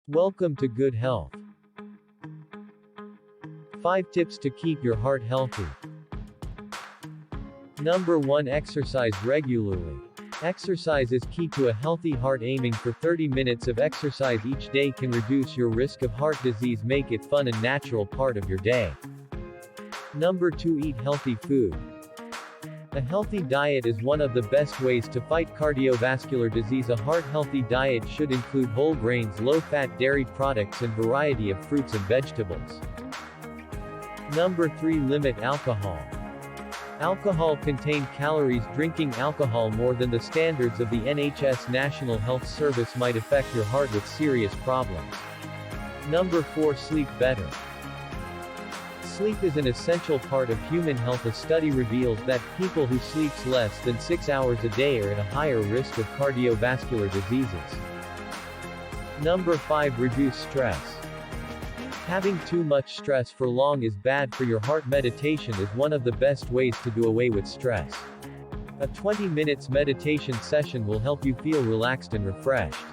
Welcome to Good Health. 5 tips to keep your heart healthy. Number 1. Exercise regularly. Exercise is key to a healthy heart. Aiming for 30 minutes of exercise each day can reduce your risk of heart disease. Make it fun and natural part of your day. Number 2. Eat healthy food. A healthy diet is one of the best ways to fight cardiovascular disease. A heart-healthy diet should include whole grains, low-fat dairy products and variety of fruits and vegetables. Number 3. Limit alcohol. Alcohol contains calories. Drinking alcohol more than the standards of the NHS National Health Service might affect your heart with serious problems. Number 4. Sleep better. Sleep is an essential part of human health. A study reveals that people who sleep less than 6 hours a day are at a higher risk of cardiovascular diseases. Number 5. Reduce stress. Having too much stress for long is bad for your heart. Meditation is one of the best ways to do away with stress. A 20 minutes meditation session will help you feel relaxed and refreshed.